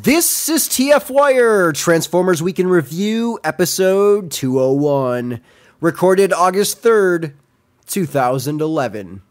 This is TFWIRE, Transformers Week in Review, episode 201, recorded August 3rd, 2011.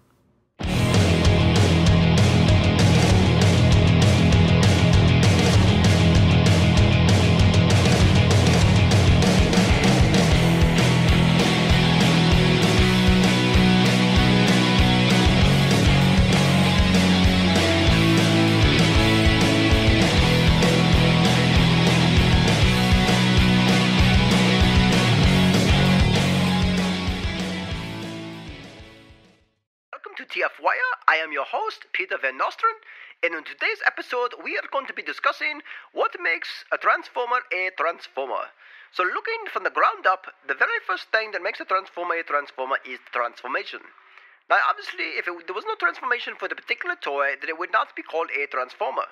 TFWIRE, I am your host, Peter Van Nostrand, and in today's episode we are going to be discussing what makes a Transformer. So looking from the ground up, the very first thing that makes a Transformer is transformation. Now obviously, if there was no transformation for the particular toy, then it would not be called a Transformer.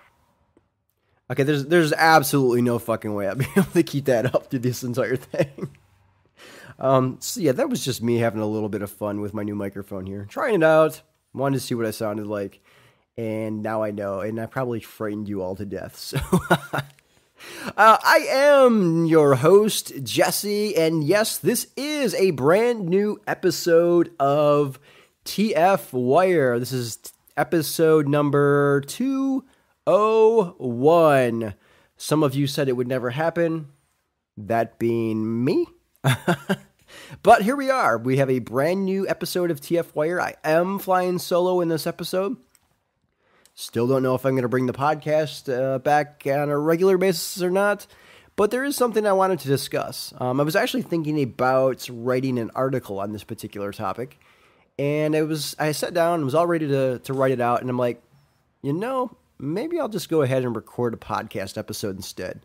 Okay, there's absolutely no fucking way I'd be able to keep that up through this entire thing. So yeah, that was just me having a little bit of fun with my new microphone here. Trying it out, wanted to see what I sounded like, and now I know, and I probably frightened you all to death, so... I am your host, Jesse, and yes, this is a brand new episode of TFWIRE. This is episode number 201. Some of you said it would never happen, that being me. But here we are. We have a brand new episode of TFWIRE. I am flying solo in this episode. Still don't know if I'm going to bring the podcast back on a regular basis or not, but there is something I wanted to discuss. I was actually thinking about writing an article on this particular topic, and I sat down and was all ready to write it out, and I'm like, maybe I'll just go ahead and record a podcast episode instead.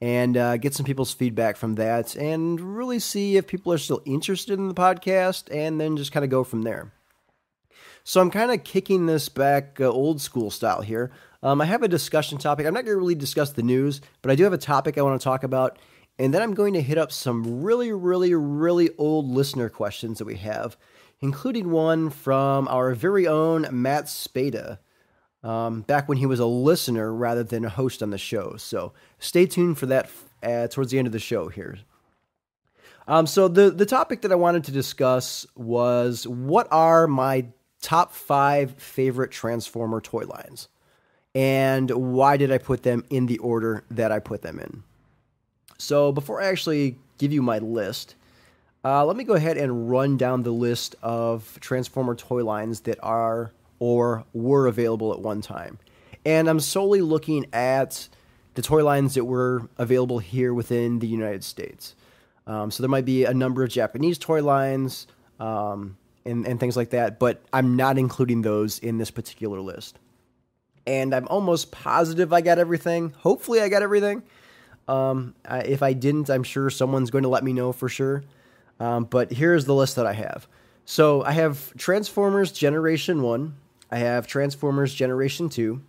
And get some people's feedback from that and really see if people are still interested in the podcast and then just kind of go from there. So I'm kind of kicking this back old school style here. I have a discussion topic. I'm not going to really discuss the news, but I do have a topic I want to talk about. And then I'm going to hit up some really, really, really old listener questions that we have, including one from our very own Matt Spada. Back when he was a listener rather than a host on the show. So stay tuned for that towards the end of the show here. So the topic that I wanted to discuss was what are my top 5 favorite Transformer toy lines? And why did I put them in the order that I put them in? So before I actually give you my list, let me go ahead and run down the list of Transformer toy lines that are or were available at one time. And I'm solely looking at the toy lines that were available here within the United States. So there might be a number of Japanese toy lines and things like that, but I'm not including those in this particular list. And I'm almost positive I got everything. Hopefully I got everything. If I didn't, I'm sure someone's going to let me know for sure. But here's the list that I have. So I have Transformers Generation 1. I have Transformers Generation 2.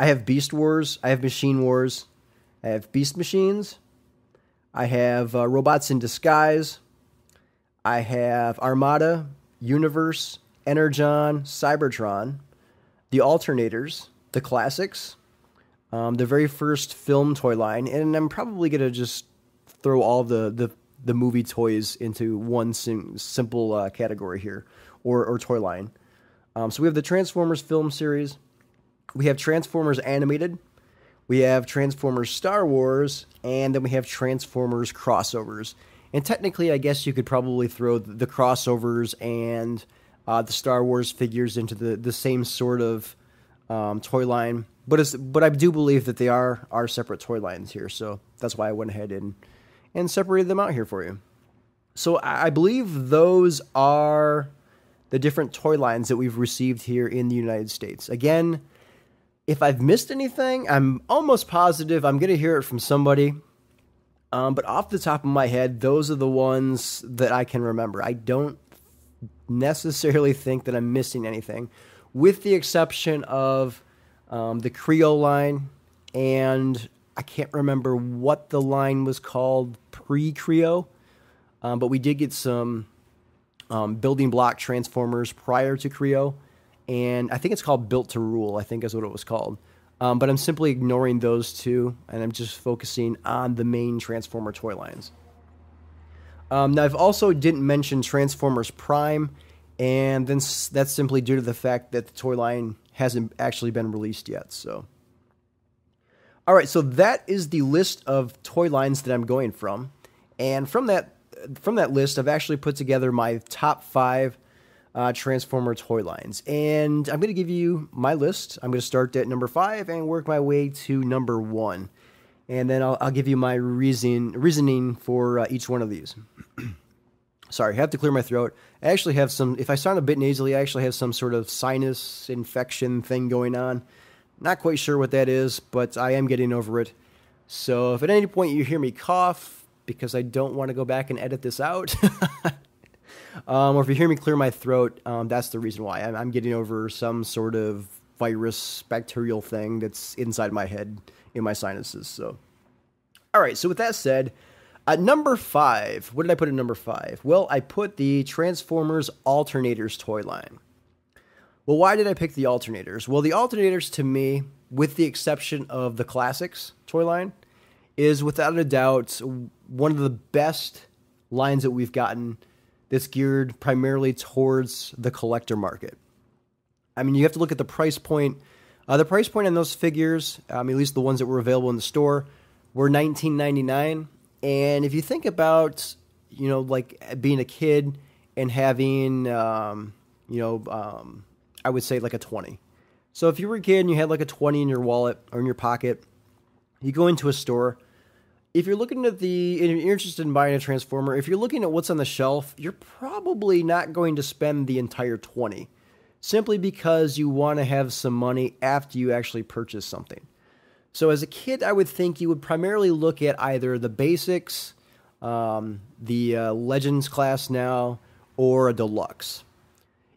I have Beast Wars. I have Machine Wars. I have Beast Machines. I have Robots in Disguise. I have Armada, Universe, Energon, Cybertron, the Alternators, the Classics, the very first film toy line, and I'm probably going to just throw all the movie toys into one simple category here, or toy line. So we have the Transformers film series, we have Transformers Animated, we have Transformers Star Wars, and then we have Transformers crossovers. And technically, I guess you could probably throw the crossovers and the Star Wars figures into the same sort of toy line, but I do believe that they are separate toy lines here, so that's why I went ahead and separated them out here for you. So I believe those are the different toy lines that we've received here in the United States. Again, if I've missed anything, I'm almost positive I'm going to hear it from somebody. But off the top of my head, those are the ones that I can remember. I don't necessarily think that I'm missing anything, with the exception of the Creo line, and I can't remember what the line was called pre-Creo, but we did get some building block Transformers prior to Creo, and I think it's called Built to Rule, I think is what it was called. But I'm simply ignoring those two, and I'm just focusing on the main Transformer toy lines. Now, I've also didn't mention Transformers Prime, and then that's simply due to the fact that the toy line hasn't actually been released yet. So, all right, so that is the list of toy lines that I'm going from, and from that list, I've actually put together my top 5 Transformer toy lines, and I'm going to give you my list. I'm going to start at number 5 and work my way to number 1. And then I'll give you my reasoning for each one of these. Sorry, I have to clear my throat. I actually have some, if I sound a bit nasally, I actually have some sort of sinus infection thing going on. Not quite sure what that is, but I am getting over it. So if at any point you hear me cough, because I don't want to go back and edit this out, or if you hear me clear my throat, that's the reason why. I'm getting over some sort of virus, bacterial thing that's inside my head, in my sinuses. So, all right, so with that said, at number 5, what did I put at number 5? Well, I put the Transformers Alternators toy line. Well, why did I pick the Alternators? Well, the Alternators, to me, with the exception of the Classics toy line, is without a doubt one of the best lines that we've gotten that's geared primarily towards the collector market. I mean, you have to look at the price point. The price point on those figures, at least the ones that were available in the store, were $19.99. And if you think about, like being a kid and having, I would say like a 20. So if you were a kid and you had like a 20 in your wallet or in your pocket, you go into a store. If you're looking at if you're interested in buying a Transformer, if you're looking at what's on the shelf, you're probably not going to spend the entire 20. Simply because you want to have some money after you actually purchase something. So as a kid, I would think you would primarily look at either the basics, the Legends class now, or a deluxe.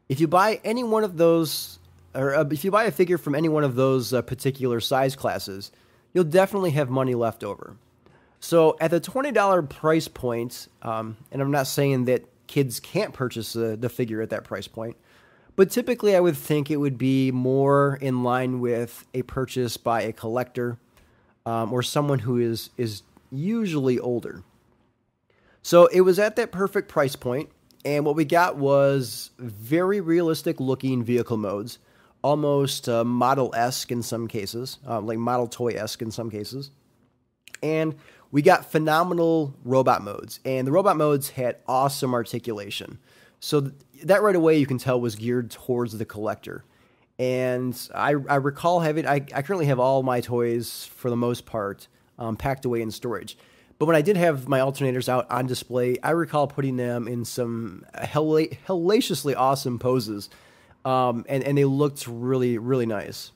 If you buy any one of those, or if you buy a figure from any one of those particular size classes, you'll definitely have money left over. So at the $20 price point, and I'm not saying that kids can't purchase the figure at that price point, but typically I would think it would be more in line with a purchase by a collector or someone who is usually older. So it was at that perfect price point, and what we got was very realistic looking vehicle modes, almost model-esque in some cases, like model toy-esque in some cases. And we got phenomenal robot modes, and the robot modes had awesome articulation. So that right away you can tell was geared towards the collector. And I recall having, I currently have all my toys for the most part packed away in storage. But when I did have my alternators out on display, I recall putting them in some hellaciously awesome poses. And they looked really, really nice.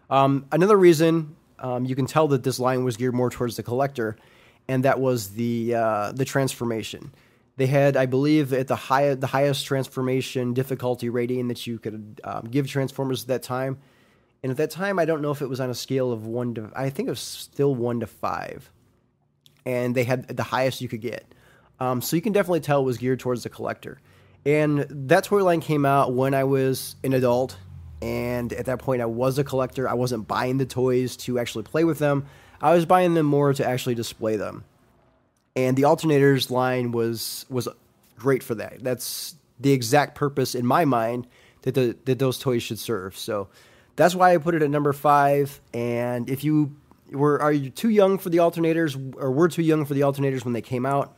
Another reason you can tell that this line was geared more towards the collector, and that was the transformation. They had, I believe, at the highest transformation difficulty rating that you could give Transformers at that time. And at that time, I don't know if it was on a scale of 1 to, I think it was still 1 to 5. And they had the highest you could get. So you can definitely tell it was geared towards the collector. And that toy line came out when I was an adult. And at that point, I was a collector. I wasn't buying the toys to actually play with them. I was buying them more to actually display them. And the alternators line was great for that. That's the exact purpose in my mind that those toys should serve. So that's why I put it at number 5. And if you are you too young for the alternators, or were too young for the alternators when they came out,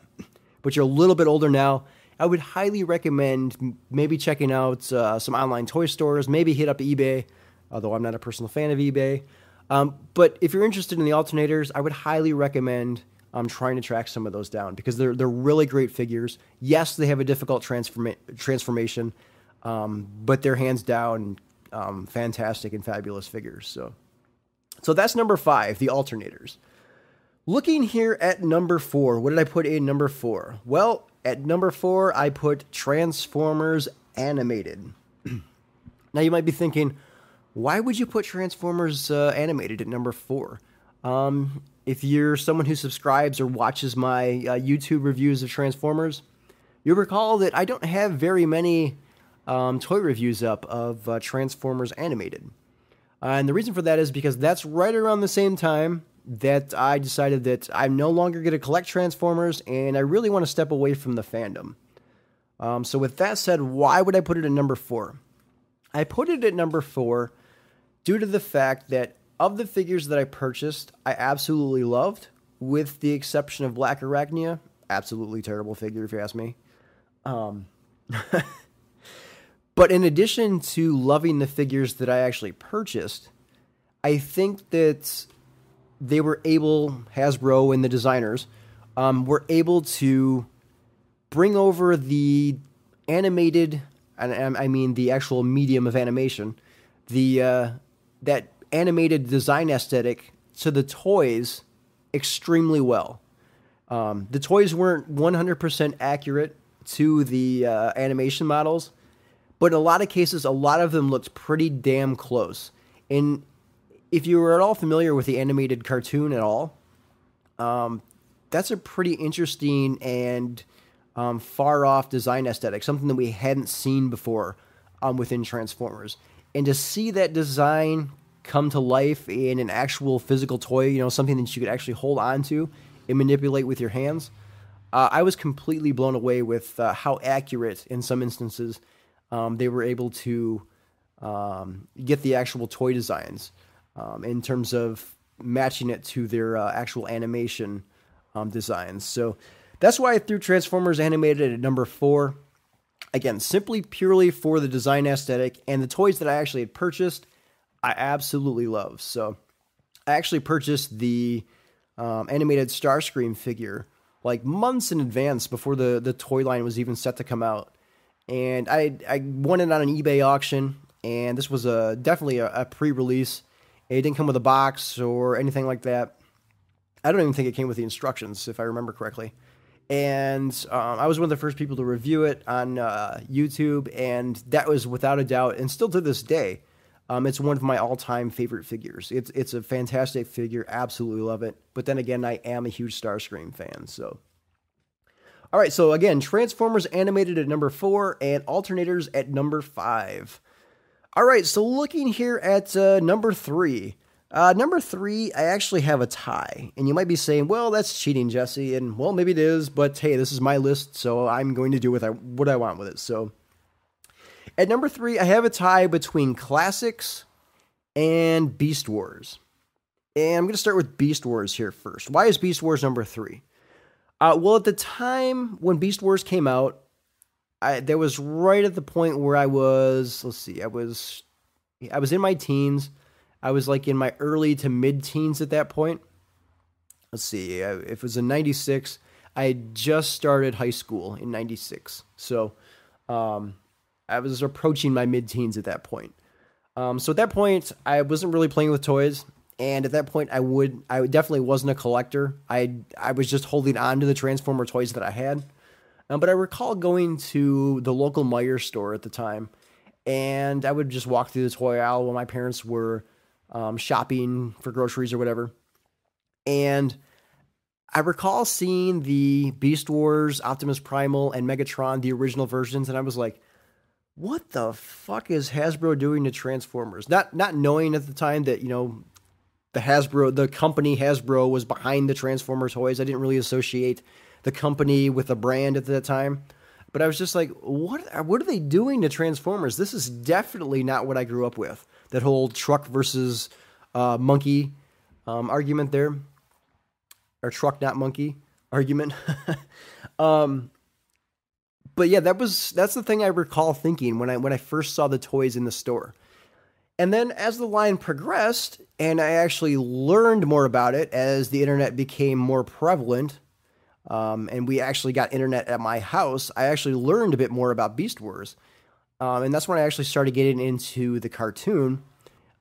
but you're a little bit older now, I would highly recommend maybe checking out some online toy stores, maybe hit up eBay, although I'm not a personal fan of eBay. But if you're interested in the alternators, I would highly recommend trying to track some of those down, because they're really great figures. Yes, they have a difficult transformation, but they're hands down fantastic and fabulous figures. So that's number 5, the alternators. Looking here at number 4, what did I put in number 4? Well, at number 4, I put Transformers Animated. Now you might be thinking, why would you put Transformers Animated at number 4? If you're someone who subscribes or watches my YouTube reviews of Transformers, you'll recall that I don't have very many toy reviews up of Transformers Animated. And the reason for that is because that's right around the same time that I decided that I'm no longer going to collect Transformers and I really want to step away from the fandom. So with that said, why would I put it at number 4? I put it at number 4 due to the fact that of the figures that I purchased, I absolutely loved, with the exception of Black Arachnia. Absolutely terrible figure, if you ask me. But in addition to loving the figures that I actually purchased, I think that they were able, Hasbro and the designers, were able to bring over the animated, and I mean the actual medium of animation, that animated design aesthetic to the toys extremely well. The toys weren't 100% accurate to the animation models, but in a lot of cases, a lot of them looked pretty damn close. And if you were at all familiar with the animated cartoon at all, that's a pretty interesting and far-off design aesthetic, something that we hadn't seen before within Transformers. And to see that design come to life in an actual physical toy, something that you could actually hold on to and manipulate with your hands, I was completely blown away with how accurate, in some instances, they were able to get the actual toy designs in terms of matching it to their actual animation designs. So that's why I threw Transformers Animated at number 4. Again, simply purely for the design aesthetic, and the toys that I actually had purchased, I absolutely love. So I actually purchased the animated Starscream figure like months in advance before the toy line was even set to come out. And I won it on an eBay auction, and this was definitely a pre-release. It didn't come with a box or anything like that. I don't even think it came with the instructions, if I remember correctly. And I was one of the first people to review it on YouTube, and that was without a doubt, and still to this day, it's one of my all-time favorite figures. It's a fantastic figure, absolutely love it. But then again, I am a huge Starscream fan, so... All right, so again, Transformers Animated at number 4 and Alternators at number 5. All right, so looking here at number 3. Number 3, I actually have a tie. And you might be saying, well, that's cheating, Jesse. And, well, maybe it is, but hey, this is my list, so I'm going to do what I want with it. So at number 3, I have a tie between Classics and Beast Wars. And I'm going to start with Beast Wars here first. Why is Beast Wars number 3? Well, at the time when Beast Wars came out, that was right at the point where I was in my teens. I was like in my early to mid-teens at that point. Let's see, if it was in 96, I had just started high school in 96. So I was approaching my mid-teens at that point. So at that point, I wasn't really playing with toys. And at that point, I definitely wasn't a collector. I was just holding on to the Transformer toys that I had. But I recall going to the local Meijer store at the time, and I would just walk through the toy aisle while my parents were shopping for groceries or whatever. And I recall seeing the Beast Wars, Optimus Primal, and Megatron, the original versions, and I was like, what the fuck is Hasbro doing to Transformers? Not knowing at the time that, the company Hasbro was behind the Transformer toys. I didn't really associate the company with the brand at that time. But I was just like, what are they doing to Transformers? This is definitely not what I grew up with. That whole truck versus monkey argument there. Or truck, not monkey argument. But yeah, that's the thing I recall thinking when I first saw the toys in the store. And then as the line progressed, and I actually learned more about it as the internet became more prevalent, and we actually got internet at my house, I actually learned a bit more about Beast Wars. And that's when I actually started getting into the cartoon.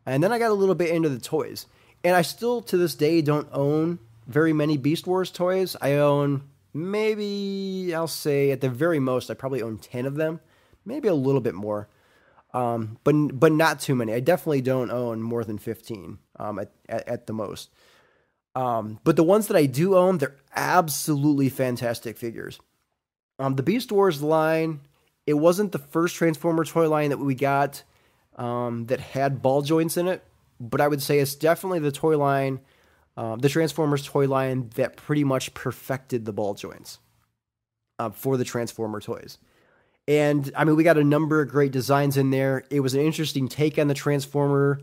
And then I got a little bit into the toys. And I still, to this day, don't own very many Beast Wars toys. I own maybe, I'll say at the very most, I probably own 10 of them. Maybe a little bit more. But not too many. I definitely don't own more than 15 at the most. But the ones that I do own, they're absolutely fantastic figures. The Beast Wars line, it wasn't the first Transformer toy line that we got that had ball joints in it. but I would say it's definitely the toy line, the Transformers toy line that pretty much perfected the ball joints for the Transformer toys. And I mean, we got a number of great designs in there. It was an interesting take on the Transformer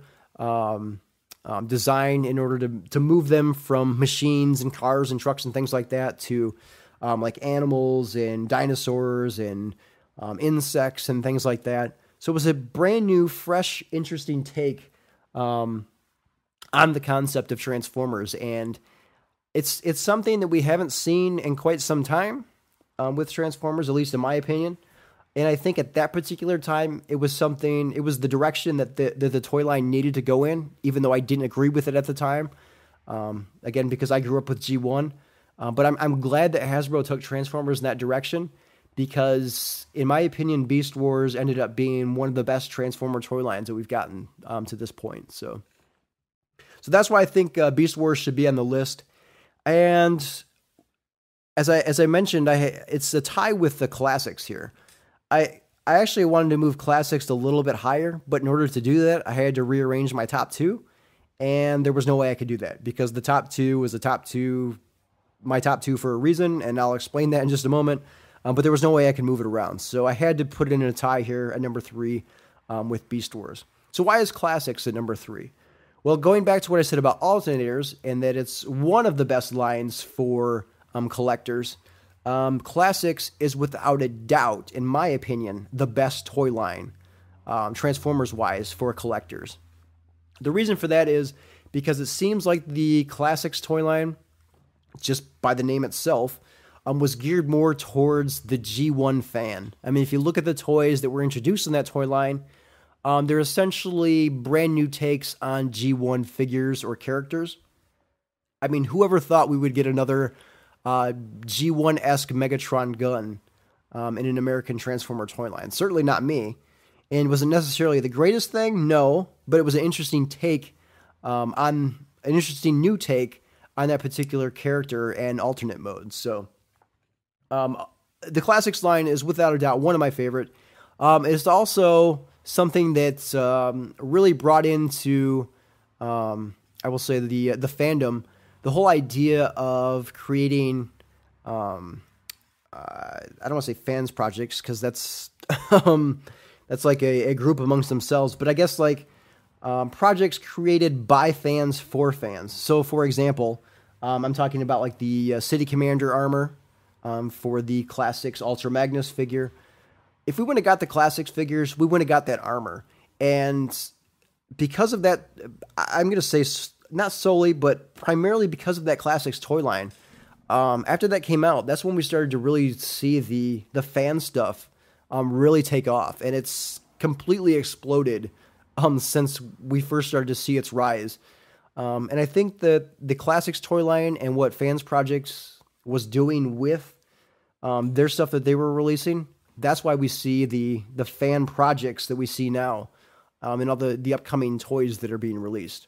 design in order to move them from machines and cars and trucks and things like that to like animals and dinosaurs and insects and things like that. So it was a brand new, fresh, interesting take on the concept of Transformers. And it's something that we haven't seen in quite some time with Transformers, at least in my opinion. And I think at that particular time, it was the direction that the toy line needed to go in, even though I didn't agree with it at the time. Again, because I grew up with G1. But I'm glad that Hasbro took Transformers in that direction, because in my opinion, Beast Wars ended up being one of the best Transformer toy lines that we've gotten to this point. So that's why I think Beast Wars should be on the list. And as I mentioned, it's a tie with the classics here. I actually wanted to move classics a little bit higher, but in order to do that, I had to rearrange my top two, and there was no way I could do that because the top two was my top two for a reason, and I'll explain that in just a moment. But there was no way I could move it around, so I had to put it in a tie here at number 3 with Beast Wars. So why is classics at number 3? Well, going back to what I said about alternators, and that it's one of the best lines for collectors. Classics is without a doubt, in my opinion, the best toy line, Transformers-wise, for collectors. The reason for that is because it seems like the Classics toy line, just by the name itself, was geared more towards the G1 fan. I mean, if you look at the toys that were introduced in that toy line, they're essentially brand new takes on G1 figures or characters. I mean, whoever thought we would get another G1-esque Megatron gun in an American Transformer toy line? Certainly not me. And was it necessarily the greatest thing? No, but it was an interesting take an interesting new take on that particular character and alternate modes. So the Classics line is without a doubt one of my favorite. It's also something that's really brought into, I will say, the fandom. The whole idea of creating, I don't want to say fans projects because that's like a group amongst themselves. But I guess like projects created by fans for fans. So for example, I'm talking about like the City Commander armor for the Classics Ultra Magnus figure. If we wouldn't have got the Classics figures, we wouldn't have got that armor. And because of that, I'm going to say not solely, but primarily because of that Classics toy line. After that came out, that's when we started to really see the fan stuff really take off. And it's completely exploded since we first started to see its rise. And I think that the Classics toy line and what Fans Projects was doing with their stuff that they were releasing, that's why we see the fan projects that we see now and all the upcoming toys that are being released.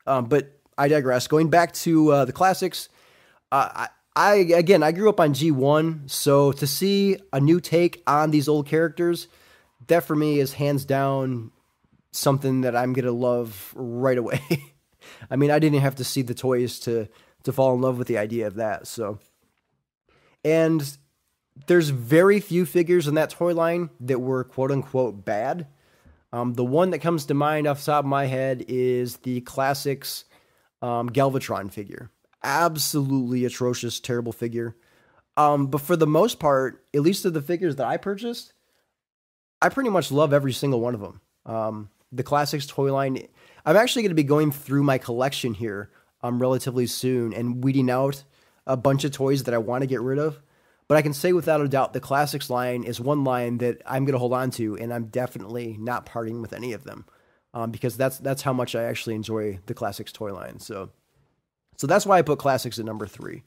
But I digress. Going back to the Classics, I grew up on G1, so to see a new take on these old characters, that for me is hands down something that I'm going to love right away. I mean, I didn't have to see the toys to fall in love with the idea of that. So, and there's very few figures in that toy line that were quote unquote bad. The one that comes to mind off the top of my head is the Classics Galvatron figure. Absolutely atrocious, terrible figure. But for the most part, at least of the figures that I purchased, I pretty much love every single one of them. The Classics toy line, I'm actually going to be going through my collection here relatively soon and weeding out a bunch of toys that I want to get rid of. But I can say without a doubt, the Classics line is one line that I'm going to hold on to, and I'm definitely not parting with any of them because that's how much I actually enjoy the Classics toy line. So that's why I put Classics at number 3.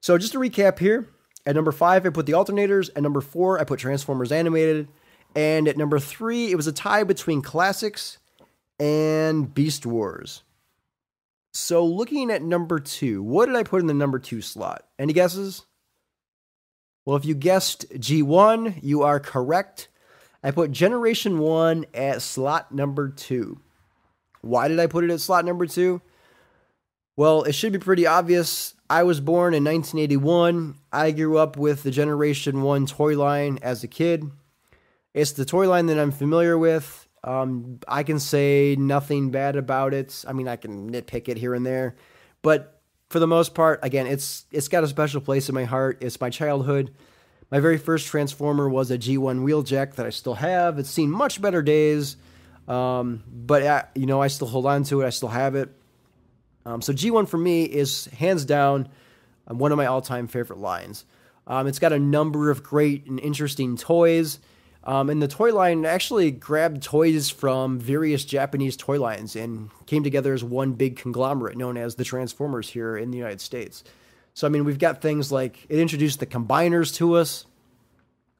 So just to recap here, at number 5, I put the Alternators. At number 4, I put Transformers Animated. And at number 3, it was a tie between Classics and Beast Wars. So looking at number 2, what did I put in the number 2 slot? Any guesses? Well, if you guessed G1, you are correct. I put Generation 1 at slot number 2. Why did I put it at slot number 2? Well, it should be pretty obvious. I was born in 1981. I grew up with the Generation 1 toy line as a kid. It's the toy line that I'm familiar with. I can say nothing bad about it. I mean, I can nitpick it here and there. But for the most part, again, it's got a special place in my heart. It's my childhood. My very first Transformer was a G1 Wheeljack that I still have. It's seen much better days. But I still hold on to it. I still have it. So G1 for me is hands down one of my all-time favorite lines. It's got a number of great and interesting toys. And the toy line actually grabbed toys from various Japanese toy lines and came together as one big conglomerate known as the Transformers here in the United States. So, I mean, we've got things like it introduced the Combiners to us.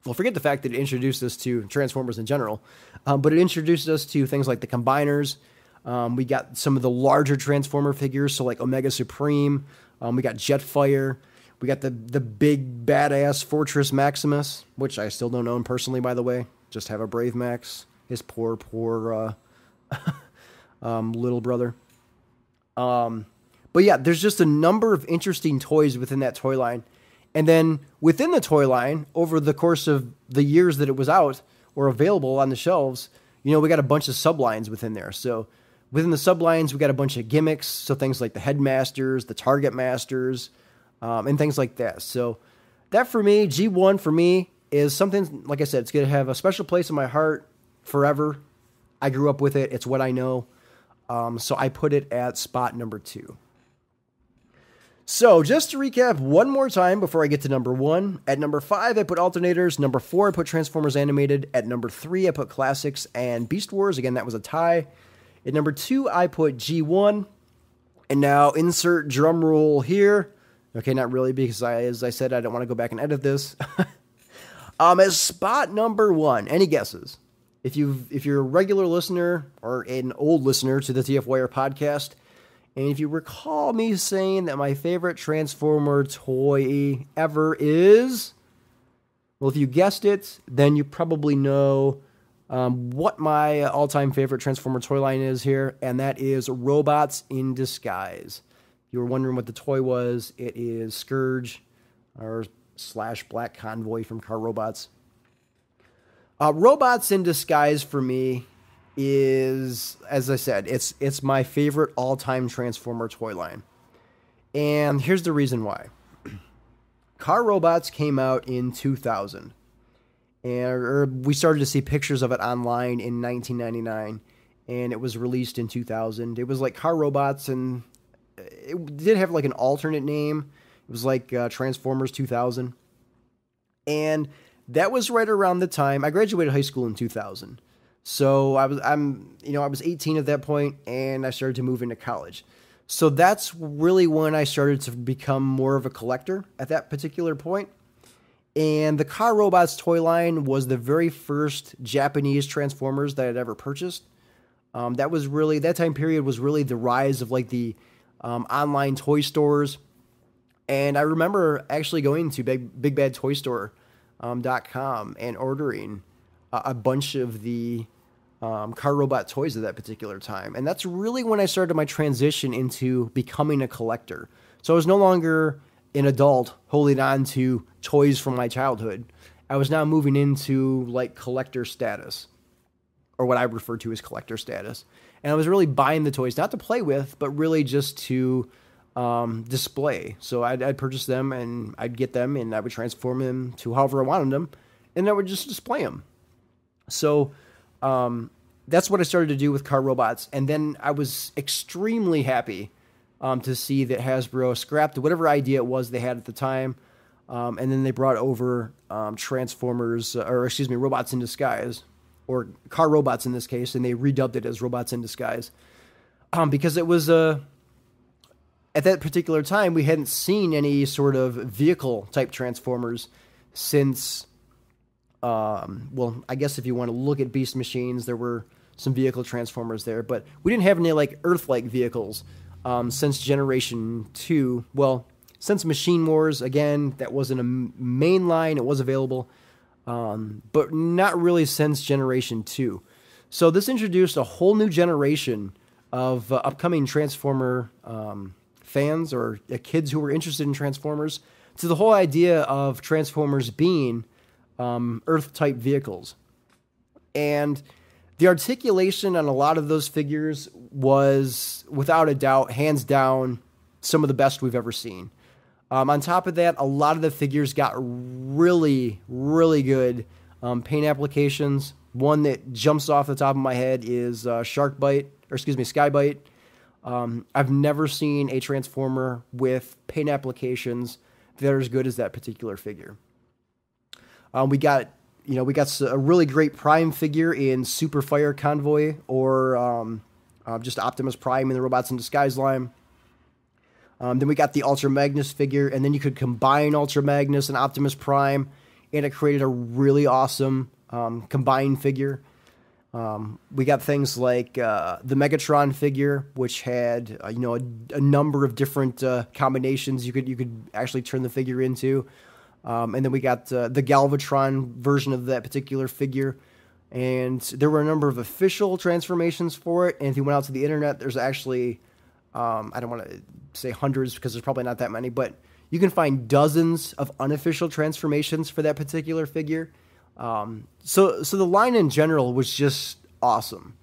Well, forget the fact that it introduced us to Transformers in general, but it introduced us to things like the Combiners. We got some of the larger Transformer figures, so like Omega Supreme. We got Jetfire. We got the big badass Fortress Maximus, which I still don't own personally, by the way. Just have a Brave Max. His poor little brother. But yeah, there's just a number of interesting toys within that toy line. And then within the toy line, over the course of the years that it was out or available on the shelves, we got a bunch of sublines within there. So within the sublines, we got a bunch of gimmicks. So things like the Headmasters, the Target Masters, and things like that. So that for me, G1 for me is something, like I said, it's going to have a special place in my heart forever. I grew up with it. It's what I know. So I put it at spot number 2. So just to recap one more time before I get to number 1, at number 5, I put Alternators. Number 4, I put Transformers Animated. At number 3, I put Classics and Beast Wars. Again, that was a tie. At number 2, I put G1. And now insert drum roll here. Okay, not really, because as I said, I don't want to go back and edit this. As spot number 1, any guesses? If you're a regular listener or an old listener to the TFWIRE podcast, and if you recall me saying that my favorite Transformer toy ever is, well, if you guessed it, then you probably know what my all-time favorite Transformer toy line is here, and that is Robots in Disguise. If you were wondering what the toy was, it is Scourge or / Black Convoy from Car Robots. Robots in Disguise for me is, as I said, it's my favorite all-time Transformer toy line. And here's the reason why. Car Robots came out in 2000. And we started to see pictures of it online in 1999. And it was released in 2000. It was like Car Robots, and it did have like an alternate name. It was like Transformers 2000. And that was right around the time I graduated high school in 2000. So I was 18 at that point, and I started to move into college. So that's really when I started to become more of a collector at that particular point. And the Car Robots toy line was the very first Japanese Transformers that I'd ever purchased. That time period was really the rise of like the online toy stores. And I remember actually going to BigBadToyStore.com and ordering a bunch of the Car Robot toys at that particular time. And that's really when I started my transition into becoming a collector. So I was no longer an adult holding on to toys from my childhood. I was now moving into like collector status, or what I refer to as collector status. And I was really buying the toys, not to play with, but really just to display. So I'd purchase them, and I'd get them, and I would transform them to however I wanted them, and I would just display them. So that's what I started to do with Car Robots. And then I was extremely happy to see that Hasbro scrapped whatever idea it was they had at the time. And then they brought over Robots in Disguise, or Car Robots in this case, and they redubbed it as Robots in Disguise. Because it was, at that particular time, we hadn't seen any sort of vehicle-type Transformers since... I guess if you want to look at Beast Machines, there were some vehicle Transformers there, but we didn't have any like Earth-like vehicles since Generation 2. Well, since Machine Wars, again, that wasn't a main line. It was available, but not really since Generation 2. So this introduced a whole new generation of upcoming Transformer fans or kids who were interested in Transformers to the whole idea of Transformers being Earth-type vehicles. And the articulation on a lot of those figures was, without a doubt, hands down, some of the best we've ever seen. On top of that, a lot of the figures got really, really good paint applications. One that jumps off the top of my head is Skybite. I've never seen a Transformer with paint applications that are as good as that particular figure. We got a really great Prime figure in Super Fire Convoy, or just Optimus Prime in the Robots in Disguise line. Then we got the Ultra Magnus figure, and then you could combine Ultra Magnus and Optimus Prime, and it created a really awesome combined figure. We got things like the Megatron figure, which had a number of different combinations you could actually turn the figure into. And then we got the Galvatron version of that particular figure. And there were a number of official transformations for it. And if you went out to the internet, there's actually, I don't want to say hundreds because there's probably not that many, but you can find dozens of unofficial transformations for that particular figure. So the line in general was just awesome.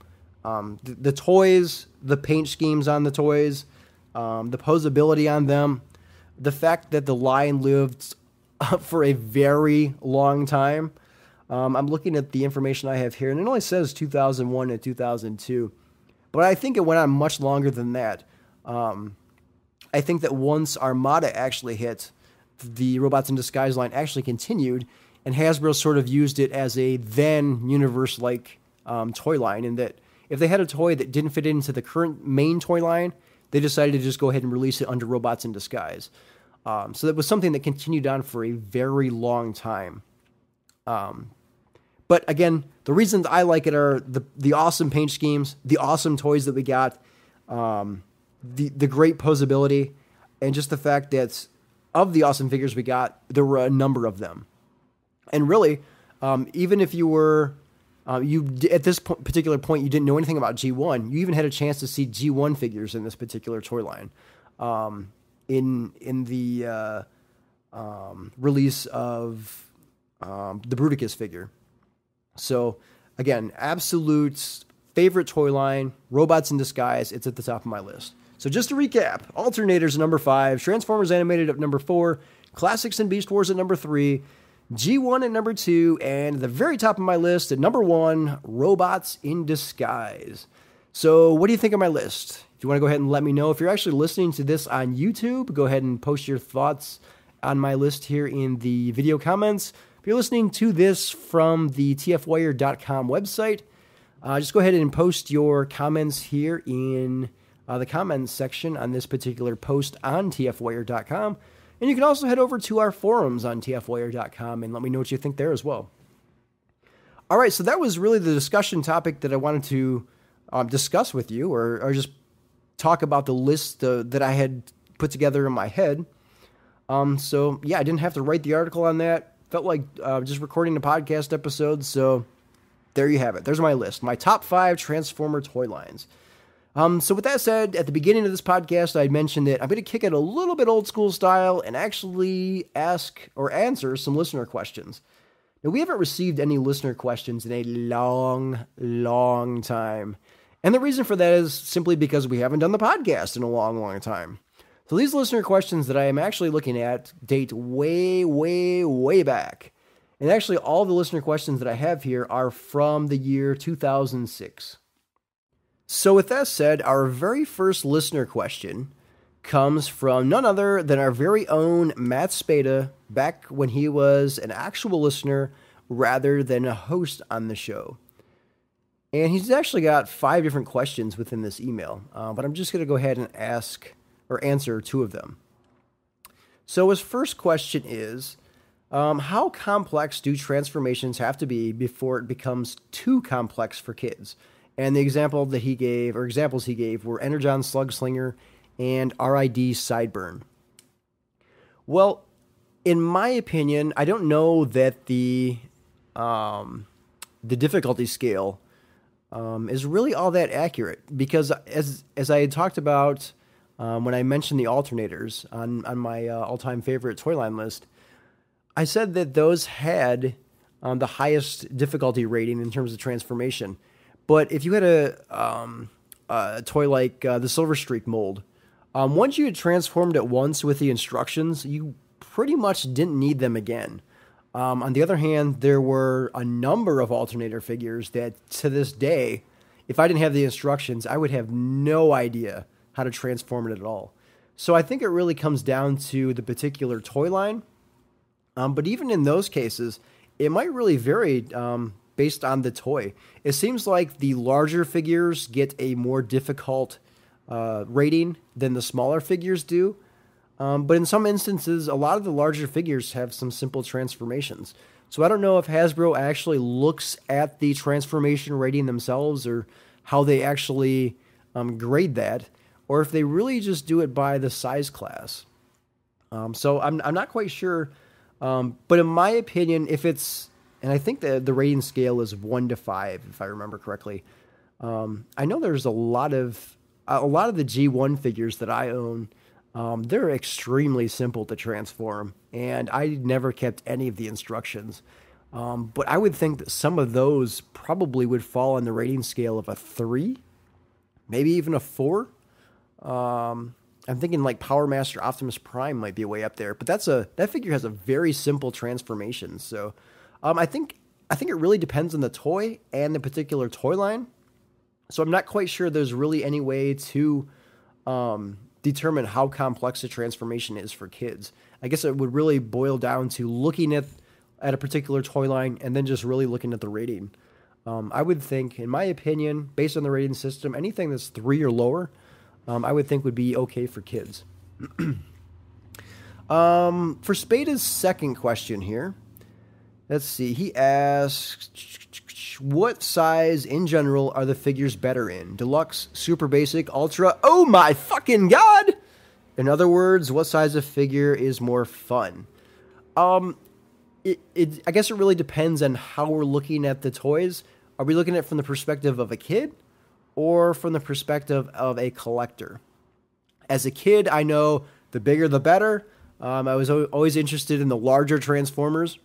The toys, the paint schemes on the toys, the posability on them, the fact that the line lived for a very long time. I'm looking at the information I have here, and it only says 2001 and 2002, but I think it went on much longer than that. I think that once Armada actually hit, the Robots in Disguise line actually continued, and Hasbro sort of used it as a then universe-like toy line, in that if they had a toy that didn't fit into the current main toy line, they decided to just go ahead and release it under Robots in Disguise. So that was something that continued on for a very long time. But again, the reasons I like it are the awesome paint schemes, the awesome toys that we got, the great posability, and just the fact that of the awesome figures we got, there were a number of them. And really, even if you were, at this particular point, you didn't know anything about G1, you even had a chance to see G1 figures in this particular toy line. In the release of the Bruticus figure. So, again, absolute favorite toy line, Robots in Disguise, it's at the top of my list. So just to recap, Alternators at number 5, Transformers Animated at number 4, Classics and Beast Wars at number 3, G1 at number 2, and at the very top of my list at number 1, Robots in Disguise. So what do you think of my list? If you want to go ahead and let me know. If you're actually listening to this on YouTube, go ahead and post your thoughts on my list here in the video comments. If you're listening to this from the TFWIRE.com website, just go ahead and post your comments here in the comments section on this particular post on TFWIRE.com. And you can also head over to our forums on TFWIRE.com and let me know what you think there as well. All right, so that was really the discussion topic that I wanted to discuss with you, or just talk about the list that I had put together in my head. So yeah, I didn't have to write the article on that. Felt like just recording a podcast episode. So there you have it. There's my list, my top 5 Transformer toy lines. So with that said, at the beginning of this podcast, I mentioned that I'm going to kick it a little bit old school style and actually ask or answer some listener questions. Now, we haven't received any listener questions in a long, long time. And the reason for that is simply because we haven't done the podcast in a long, long time. So these listener questions that I am actually looking at date way, way, way back. And actually, all the listener questions that I have here are from the year 2006. So with that said, our very first listener question comes from none other than our very own Matt Spada, back when he was an actual listener rather than a host on the show. And he's actually got 5 different questions within this email, but I'm just going to go ahead and ask or answer 2 of them. So his first question is, how complex do transformations have to be before it becomes too complex for kids? And the example that he gave, or examples he gave, were Energon Slugslinger and RID Sideburn. Well, in my opinion, I don't know that the difficulty scale is really all that accurate, because as I had talked about when I mentioned the alternators on my all-time favorite toy line list, I said that those had the highest difficulty rating in terms of transformation. But if you had a toy like the Silver Streak mold, once you had transformed it once with the instructions, you pretty much didn't need them again. On the other hand, there were a number of alternator figures that, to this day, if I didn't have the instructions, I would have no idea how to transform it at all. So I think it really comes down to the particular toy line. But even in those cases, it might really vary based on the toy. It seems like the larger figures get a more difficult rating than the smaller figures do. But in some instances, a lot of the larger figures have some simple transformations. So I don't know if Hasbro actually looks at the transformation rating themselves, or how they actually grade that, or if they really just do it by the size class. So I'm not quite sure. But in my opinion, if it's, and I think the rating scale is 1 to 5, if I remember correctly. I know there's a lot of the G1 figures that I own. They're extremely simple to transform, and I never kept any of the instructions. But I would think that some of those probably would fall on the rating scale of a 3, maybe even a 4. I'm thinking like Power Master Optimus Prime might be way up there, but that figure has a very simple transformation. So I think it really depends on the toy and the particular toy line. So I'm not quite sure there's really any way to determine how complex a transformation is for kids. I guess it would really boil down to looking at a particular toy line and then just really looking at the rating. I would think, in my opinion, based on the rating system, anything that's 3 or lower, I would think would be okay for kids. For Spada's second question here, let's see. He asks, what size in general are the figures better in? Deluxe, super basic, ultra? Oh my fucking god! In other words, what size of figure is more fun? I guess it really depends on how we're looking at the toys. Are we looking at it from the perspective of a kid or from the perspective of a collector? As a kid, I know the bigger the better. I was always interested in the larger Transformers.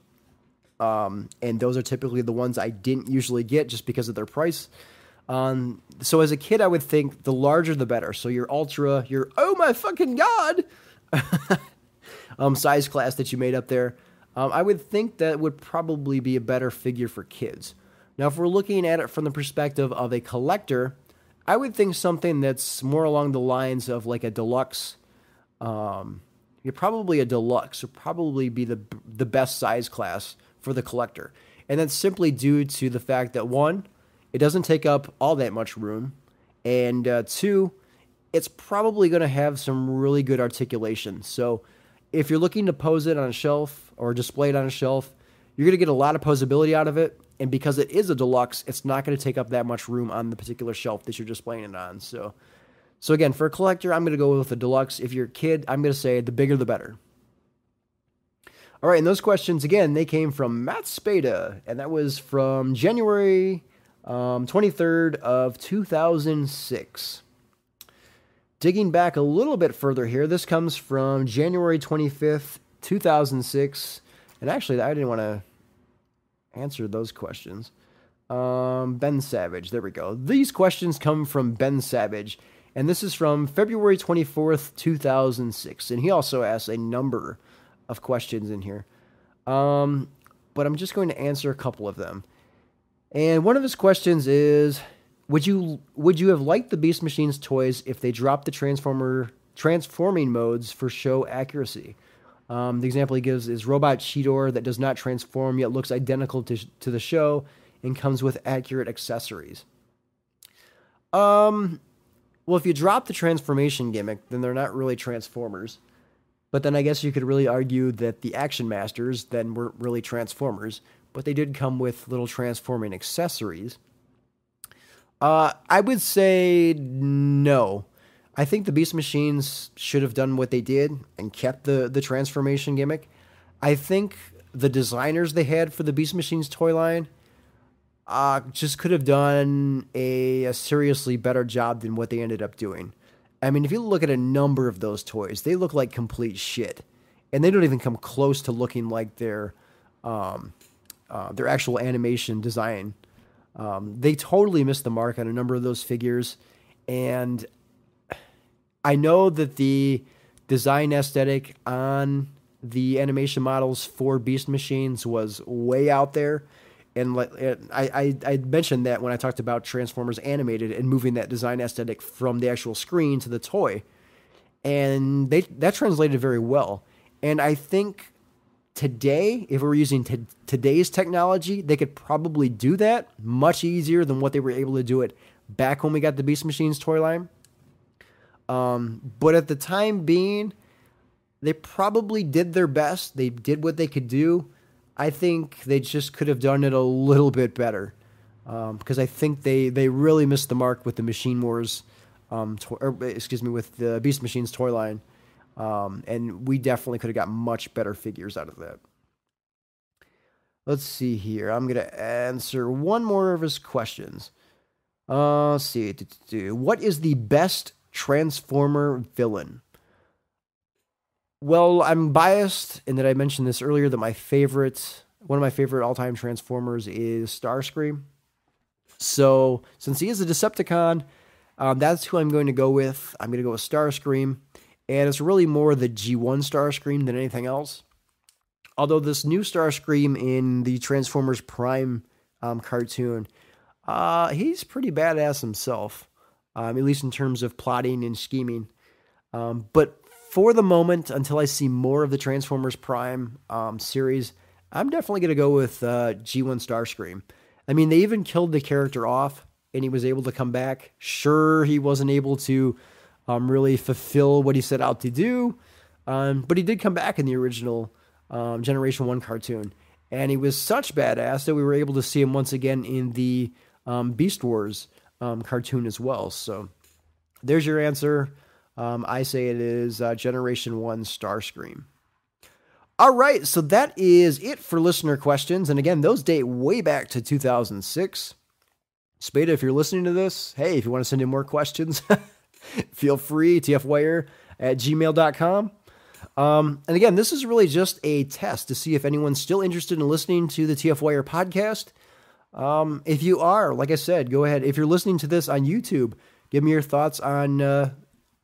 And those are typically the ones I didn't usually get just because of their price. So as a kid, I would think the larger the better. So your Ultra, your oh my fucking god size class that you made up there, I would think that would probably be a better figure for kids. Now, if we're looking at it from the perspective of a collector, I would think something that's more along the lines of like a deluxe. Probably a deluxe would probably be the best size class for the collector. And that's simply due to the fact that, one, it doesn't take up all that much room, and two, it's probably going to have some really good articulation. So if you're looking to pose it on a shelf or display it on a shelf, you're going to get a lot of posability out of it, and because it is a deluxe, it's not going to take up that much room on the particular shelf that you're displaying it on. So again, for a collector, I'm going to go with a deluxe. If you're a kid, I'm going to say the bigger the better. All right, and those questions, again, they came from Matt Spada, and that was from January 23rd of 2006. Digging back a little bit further here, this comes from January 25th, 2006, and actually, I didn't want to answer those questions. Ben Savage, there we go. These questions come from Ben Savage, and this is from February 24th, 2006, and he also asks a number of questions in here. But I'm just going to answer a couple of them. And one of his questions is, would you have liked the Beast Machines toys if they dropped the transforming modes for show accuracy? The example he gives is Robot Cheetor that does not transform yet looks identical to the show and comes with accurate accessories. Well, if you drop the transformation gimmick, then they're not really Transformers. But then I guess you could really argue that the Action Masters then weren't really Transformers, but they did come with little transforming accessories. I would say no. I think the Beast Machines should have done what they did and kept the transformation gimmick. I think the designers they had for the Beast Machines toy line just could have done a seriously better job than what they ended up doing. I mean, if you look at a number of those toys, they look like complete shit, and they don't even come close to looking like their actual animation design. They totally missed the mark on a number of those figures, and I know that the design aesthetic on the animation models for Beast Machines was way out there. And I mentioned that when I talked about Transformers Animated and moving that design aesthetic from the actual screen to the toy. And that translated very well. And I think today, if we were using today's technology, they could probably do that much easier than what they were able to do it back when we got the Beast Machines toy line. But at the time being, they probably did their best. They did what they could do. I think they just could have done it a little bit better, because I think they really missed the mark with the Machine Wars, with the Beast Machines toy line, and we definitely could have got much better figures out of that. Let's see here. I'm going to answer one more of his questions. Let's see. What is the best Transformer villain? Well, I'm biased in that I mentioned this earlier that one of my favorite all-time Transformers is Starscream. So, since he is a Decepticon, that's who I'm going to go with. I'm going to go with Starscream, and it's really more the G1 Starscream than anything else. Although this new Starscream in the Transformers Prime cartoon, he's pretty badass himself, at least in terms of plotting and scheming. But for the moment, until I see more of the Transformers Prime series, I'm definitely going to go with G1 Starscream. I mean, they even killed the character off, and he was able to come back. Sure, he wasn't able to really fulfill what he set out to do, but he did come back in the original Generation 1 cartoon. And he was such badass that we were able to see him once again in the Beast Wars cartoon as well. So there's your answer. I say it is Generation 1 Starscream. All right, so that is it for listener questions. And again, those date way back to 2006. Spada, if you're listening to this, hey, if you want to send in more questions, feel free, tfwire@gmail.com. And again, this is really just a test to see if anyone's still interested in listening to the TFWIRE podcast. If you are, like I said, go ahead. If you're listening to this on YouTube, give me your thoughts on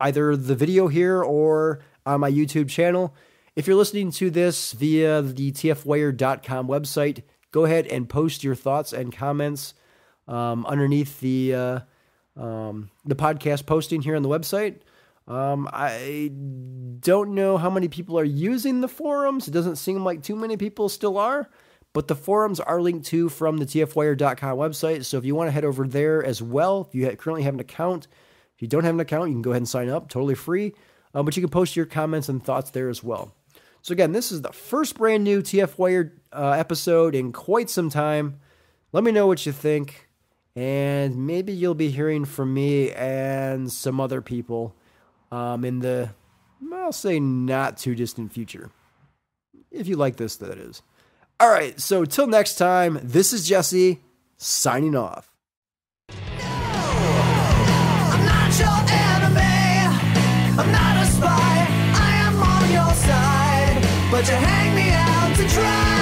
either the video here or on my YouTube channel. If you're listening to this via the tfwire.com website, go ahead and post your thoughts and comments underneath the podcast posting here on the website. I don't know how many people are using the forums. It doesn't seem like too many people still are, but the forums are linked to from the tfwire.com website. So if you want to head over there as well, if you currently have an account, if you don't have an account, you can go ahead and sign up, totally free. But you can post your comments and thoughts there as well. So again, this is the first brand new TFWIRE episode in quite some time. Let me know what you think, and maybe you'll be hearing from me and some other people in the, I'll say, not too distant future. If you like this, that is. All right, so till next time, this is Jesse, signing off. No, I'm not your enemy. I'm not a spy. I am on your side, but you hang me out to dry.